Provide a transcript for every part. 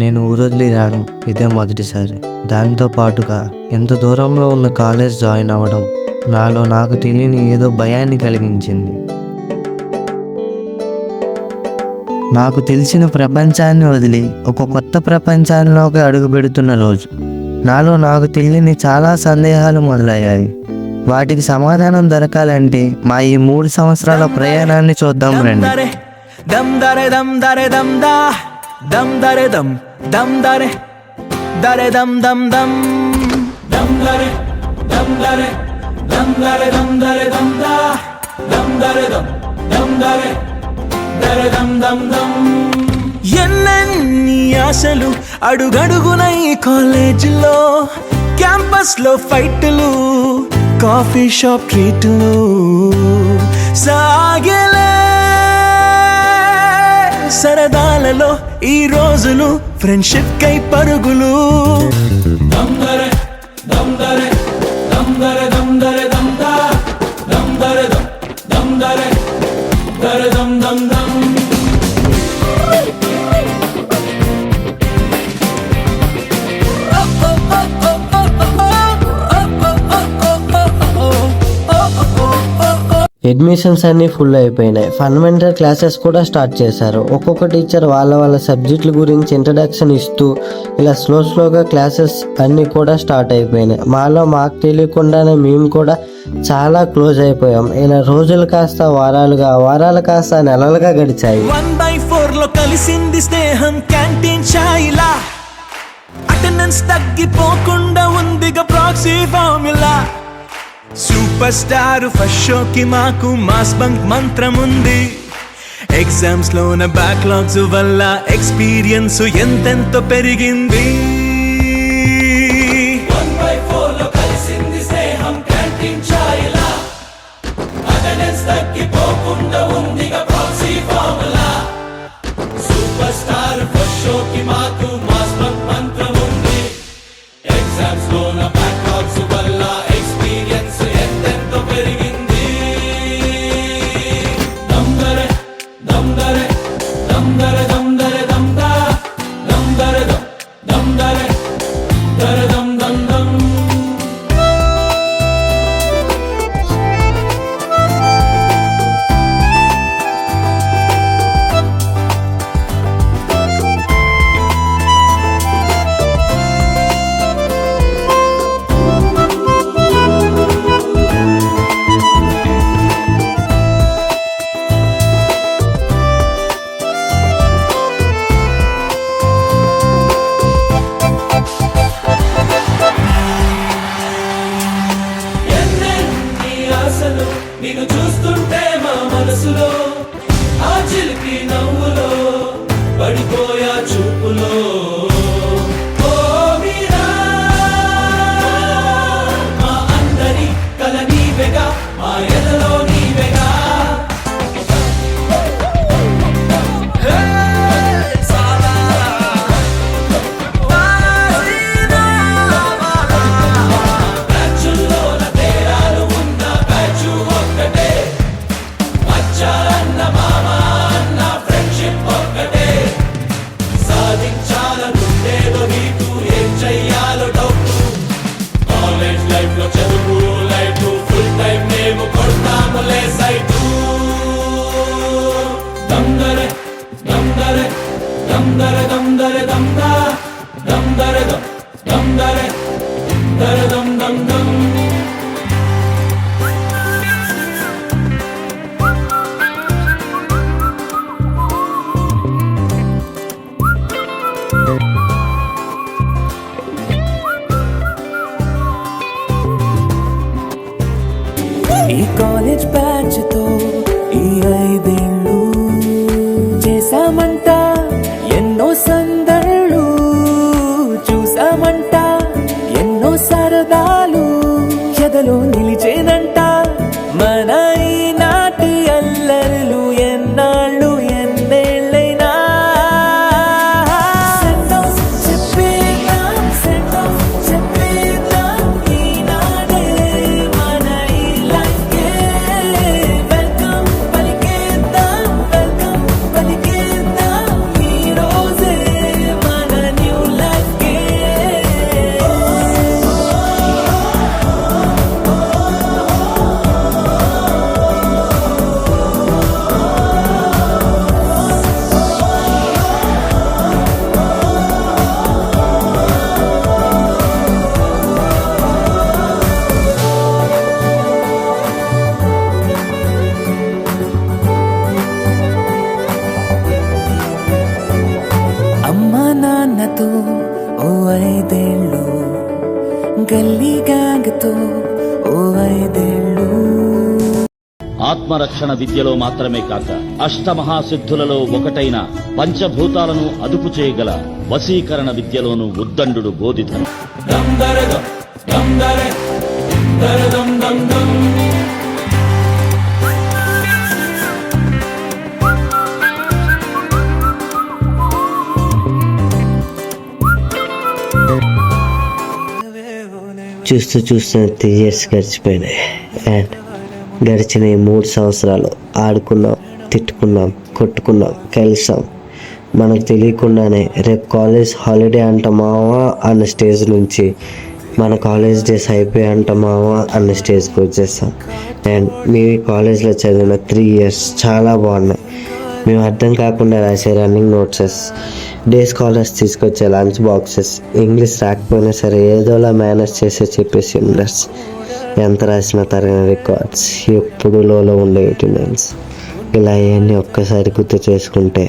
నేను ఊరొదిలి రావడం ఇదే మొదటిసారి. దానితో పాటుగా ఎంత దూరంలో ఉన్న కాలేజ్ జాయిన్ అవ్వడం నాలో నాకు తెలియని ఏదో భయాన్ని కలిగించింది. నాకు తెలిసిన ప్రపంచాన్ని వదిలి ఒక కొత్త ప్రపంచంలోకి అడుగుపెడుతున్న రోజు. నాలో నాకు తెలియని చాలా సందేహాలు మొదలయ్యాయి. వాటికి సమాధానం దొరకాలంటే మా ఈ 3 సంవత్సరాల ప్రయాణాన్ని చూద్దాం రండి. ఎన్నెన్ని ఆశలు అడుగడుగున ఈ కాలేజీలో, క్యాంపస్ లో ఫైట్లు, కాఫీ షాప్ ట్రీట్లు సాగలే. సరదాలలో ఈ రోజులు ఫ్రెండ్షిప్ కై పరుగులు. దమ్దరే దమ్దరే దమ్దరే దమ్దరే దమ్దా దమ్దరే దమ్దరే దరే దమ్ దమ్ దమ్. అడ్మిషన్స్ అన్నీ ఫుల్ అయిపోయినాయి. ఫండమెంటల్ క్లాసెస్ కూడా స్టార్ట్ చేశారు. ఒక్కొక్క టీచర్ వాళ్ళ సబ్జెక్టుల గురించి ఇంట్రడక్షన్ ఇస్తూ ఇలా స్లోగా క్లాసెస్ అన్నీ కూడా స్టార్ట్ అయిపోయినాయి. మాకు తెలియకుండానే మేము కూడా చాలా క్లోజ్ అయిపోయాం. ఇలా రోజులు కాస్త వారాలు కాస్త నెలలుగా గడిచాయి. 1/4 లో కలిసింది స్నేహం క్యాంటీన్ ఛాయిలా. అటెండెన్స్ తగ్గిపోకుండా ఉందిగా proxy formula. Super star first షోకి మాకు మాస్ బంక్ మంత్రం ఉంది. ఎగ్జామ్స్ లోన బ్యాక్లాగ్స్ వల్ల ఎక్స్పీరియన్స్ ఎంతెంతో పెరిగింది. 1/4 లో కలిసింది స్నేహం క్యాంటీన్ ఛాయిలా. అటెండెన్స్ తగ్గిపోకుండా ఉందిగా proxy formula. Super star first షోకి మాకు మాస్ బంక్ మంత్రం ఉంది. ఎగ్జామ్స్ లోన బ్యాక్లాగ్స్ వల్ల ఎక్స్పీరియన్స్ ఎంతెంతో పెరిగింది. దమ్దరే దమ్దరే దమ్దరే దమ్దరే దమ్దా దమ్దరే దమ్దరే దరే దమ్ దమ్ దమ్. నిన్ను చూస్తుంటే మా మనసులో ఆ చిలిపి నవ్వులో పడిపోయా చూపులో. ఓ మీరా మా అందరి కల నీవెగా, మా ఎదలో నీవెగా. దమ్దరే దమ్దరే దమ్దరే దమ్దరే దమ్దా దమ్దరే దమ్దరే దరే దమ్ దమ్ దమ్. ఈ కాలేజ్ బ్యాచ్ తో ఈ 5 ఏళ్ళు చేసామంట ఎన్నో సందళ్ళు, చూసామంట ఎన్నో సరదాలు. ఆత్మరక్షణ విద్యలో మాత్రమే కాక అష్టమహాసిద్ధులలో ఒకటైన పంచభూతాలను అదుపు చేయగల వశీకరణ విద్యలోనూ ఉద్దండు బోధిధరు. దం దరగం దం దరే దరదం దం దం. చూస్తూ 3 years గడిచిపోయినాయి. అండ్ గడిచిన ఈ 3 సంవత్సరాలు ఆడుకున్నాం, తిట్టుకున్నాం, కొట్టుకున్నాం, కలిసాం. మనకు తెలియకుండానే రేపు కాలేజ్ హాలిడే అంటమావా అన్న స్టేజ్ నుంచి మన కాలేజ్ డేస్ అయిపోయి అంటమావా అన్న స్టేజ్కి వచ్చేస్తాం. అండ్ మీ కాలేజ్లో చదివిన 3 years చాలా బాగున్నాయి. మేము అర్థం కాకుండా రాసే రన్నింగ్ నోట్సెస్, డే స్కాలర్స్ తీసుకొచ్చే లంచ్ బాక్సెస్, ఇంగ్లీష్ రాకపోయినా సరే ఏదోలా మేనేజ్ చేసే చెప్పే సిమిలర్స్, ఎంత రాసినా తరగని రికార్డ్స్, ఎప్పుడు లోలో ఉండే అటెండెన్స్, ఇలా అవన్నీ ఒక్కసారి గుర్తు చేసుకుంటే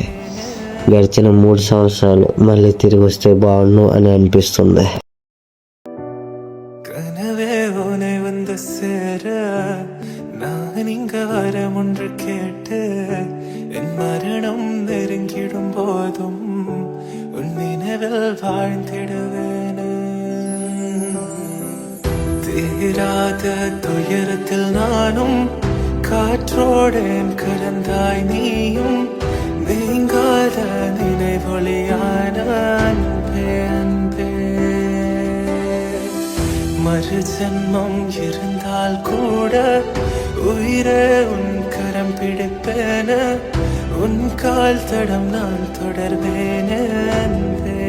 గడిచిన 3 సంవత్సరాలు మళ్ళీ తిరిగి వస్తే బాగుండు అని అనిపిస్తుంది. கனவே உனை வந்து சேர நான் இங்க வரம் ஒன்று கேட்டு என் மரணம் நெருங்கிடும் போதும் உன் நினைவில் வாழ்ந்திடுவேன். தீராத துயரத்தில் நானும் காற்றோடேன் கலந்தாய் நீயும் நீங்காத நினைவொளியான அன்பே அன்பே. மறு ஜென்மம் இருந்தால் கூட உயிரே உன் கரம் பிடிப்பேன, உன் கால் தடம் நான் தொடர்வேன் அன்பே.